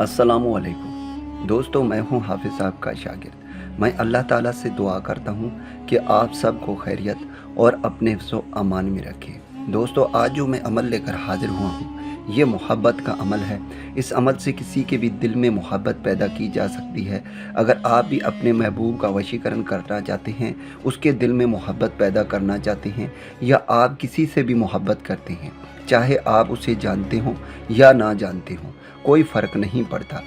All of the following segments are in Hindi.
अस्सलामुअलैकुम दोस्तों, मैं हूं हाफिज़ साहब का शागिर्द। मैं अल्लाह ताला से दुआ करता हूं कि आप सबको खैरियत और अपने हिफ्ज़ो अमान में रखें। दोस्तों, आज जो मैं अमल लेकर हाज़िर हुआ हूं, ये मोहब्बत का अमल है। इस अमल से किसी के भी दिल में मोहब्बत पैदा की जा सकती है। अगर आप भी अपने महबूब का वशीकरण करना चाहते हैं, उसके दिल में मोहब्बत पैदा करना चाहते हैं, या आप किसी से भी मोहब्बत करते हैं, चाहे आप उसे जानते हों या ना जानते हों, कोई फ़र्क नहीं पड़ता।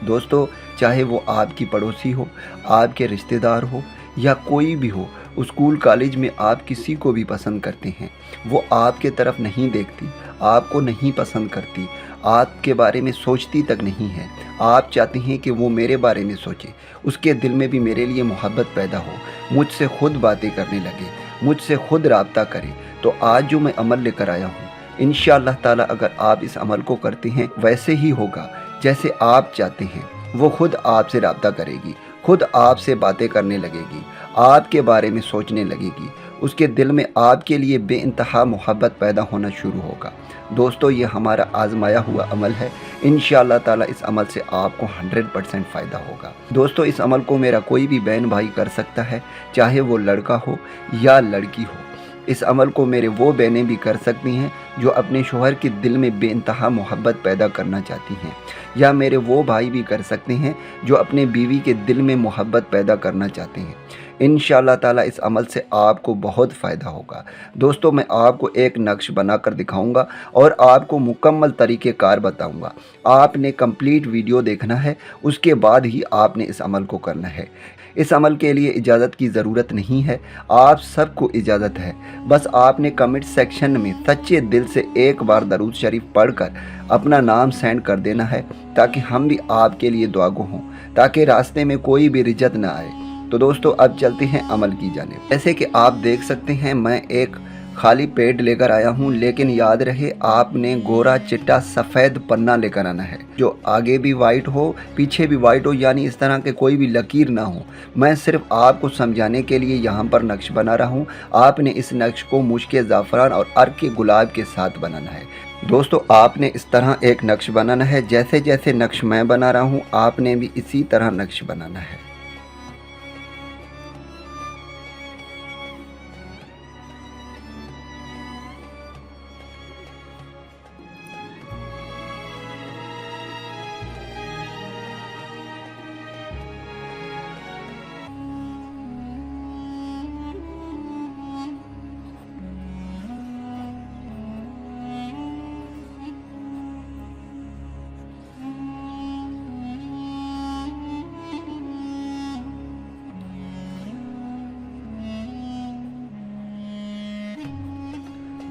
दोस्तों, चाहे वो आपकी पड़ोसी हो, आपके रिश्तेदार हो, या कोई भी हो, स्कूल कॉलेज में आप किसी को भी पसंद करते हैं, वो आपके तरफ नहीं देखती, आपको नहीं पसंद करती, आपके बारे में सोचती तक नहीं है। आप चाहते हैं कि वो मेरे बारे में सोचे, उसके दिल में भी मेरे लिए मोहब्बत पैदा हो, मुझसे खुद बातें करने लगे, मुझसे खुद राब्ता करे। तो आज जो मैं अमल लेकर आया हूँ, इंशाअल्लाह ताला अगर आप इस अमल को करते हैं, वैसे ही होगा जैसे आप चाहते हैं। वो खुद आपसे राब्ता करेगी, खुद आपसे बातें करने लगेगी, आपके बारे में सोचने लगेगी, उसके दिल में आपके लिए बेइंतहा मोहब्बत पैदा होना शुरू होगा। दोस्तों, ये हमारा आजमाया हुआ अमल है। इंशाअल्लाह ताला इस अमल से आपको 100% फ़ायदा होगा। दोस्तों, इस अमल को मेरा कोई भी बहन भाई कर सकता है, चाहे वो लड़का हो या लड़की हो। इस अमल को मेरे वो बहनें भी कर सकती हैं जो अपने शोहर के दिल में बेइंतहा मोहब्बत पैदा करना चाहती हैं, या मेरे वो भाई भी कर सकते हैं जो अपने बीवी के दिल में मोहब्बत पैदा करना चाहते हैं। इंशाअल्लाह ताला इस अमल से आपको बहुत फ़ायदा होगा। दोस्तों, मैं आपको एक नक्श बनाकर दिखाऊंगा और आपको मुकम्मल तरीक़ेकार बताऊंगा। आपने कंप्लीट वीडियो देखना है, उसके बाद ही आपने इस अमल को करना है। इस अमल के लिए इजाज़त की ज़रूरत नहीं है, आप सबको इजाज़त है। बस आपने कमेंट सेक्शन में सच्चे दिल से एक बार दरूद शरीफ पढ़कर अपना नाम सेंड कर देना है, ताकि हम भी आपके लिए दुआगो हों, ताकि रास्ते में कोई भी रिजत ना आए। तो दोस्तों, अब चलते हैं अमल की जानिब। जैसे कि आप देख सकते हैं, मैं एक खाली पेड लेकर आया हूँ, लेकिन याद रहे आपने गोरा चिट्टा सफ़ेद पन्ना लेकर आना है, जो आगे भी वाइट हो पीछे भी वाइट हो, यानी इस तरह के कोई भी लकीर ना हो। मैं सिर्फ आपको समझाने के लिए यहाँ पर नक्श बना रहा हूँ। आपने इस नक्श को मुश्के ज़ाफ़रान और अर्क के गुलाब के साथ बनाना है। दोस्तों, आपने इस तरह एक नक्श बनाना है। जैसे जैसे नक्श मैं बना रहा हूँ, आपने भी इसी तरह नक्श बनाना है।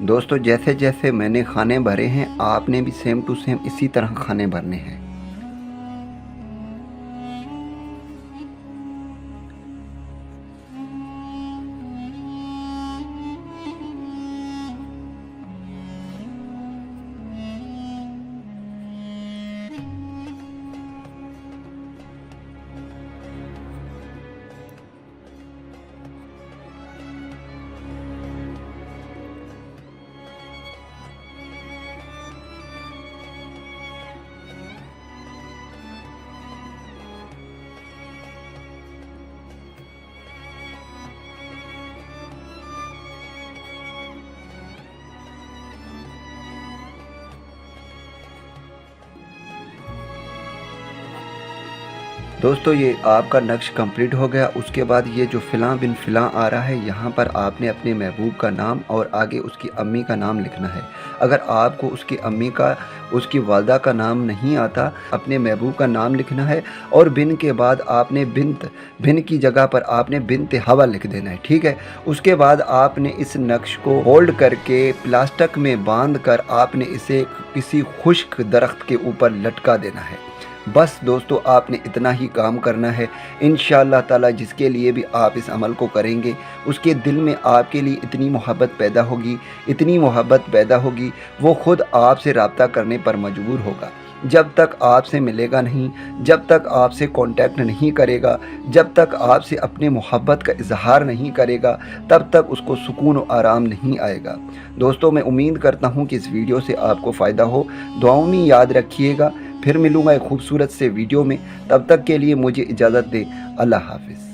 दोस्तों, जैसे जैसे मैंने खाने भरे हैं, आपने भी सेम टू सेम इसी तरह खाने भरने हैं। दोस्तों, ये आपका नक्श कंप्लीट हो गया। उसके बाद ये जो फ़िलां बिन फ़िलां आ रहा है, यहाँ पर आपने अपने महबूब का नाम और आगे उसकी अम्मी का नाम लिखना है। अगर आपको उसकी अम्मी का, उसकी वालदा का नाम नहीं आता, अपने महबूब का नाम लिखना है, और बिन के बाद आपने बिन की जगह पर आपने बिन्त हवा लिख देना है, ठीक है। उसके बाद आपने इस नक्श को होल्ड करके प्लास्टिक में बांध कर आपने इसे किसी खुश्क दरख्त के ऊपर लटका देना है। बस दोस्तों, आपने इतना ही काम करना है। इंशाअल्लाह ताला जिसके लिए भी आप इस अमल को करेंगे, उसके दिल में आपके लिए इतनी मोहब्बत पैदा होगी, इतनी मोहब्बत पैदा होगी, वो ख़ुद आपसे रब्ता करने पर मजबूर होगा। जब तक आपसे मिलेगा नहीं, जब तक आपसे कांटेक्ट नहीं करेगा, जब तक आपसे अपने मोहब्बत का इजहार नहीं करेगा, तब तक उसको सुकून और आराम नहीं आएगा। दोस्तों, मैं उम्मीद करता हूँ कि इस वीडियो से आपको फ़ायदा हो। दुआओं में याद रखिएगा। फिर मिलूँगा एक खूबसूरत से वीडियो में, तब तक के लिए मुझे इजाज़त दें। अल्लाह हाफ़िज़।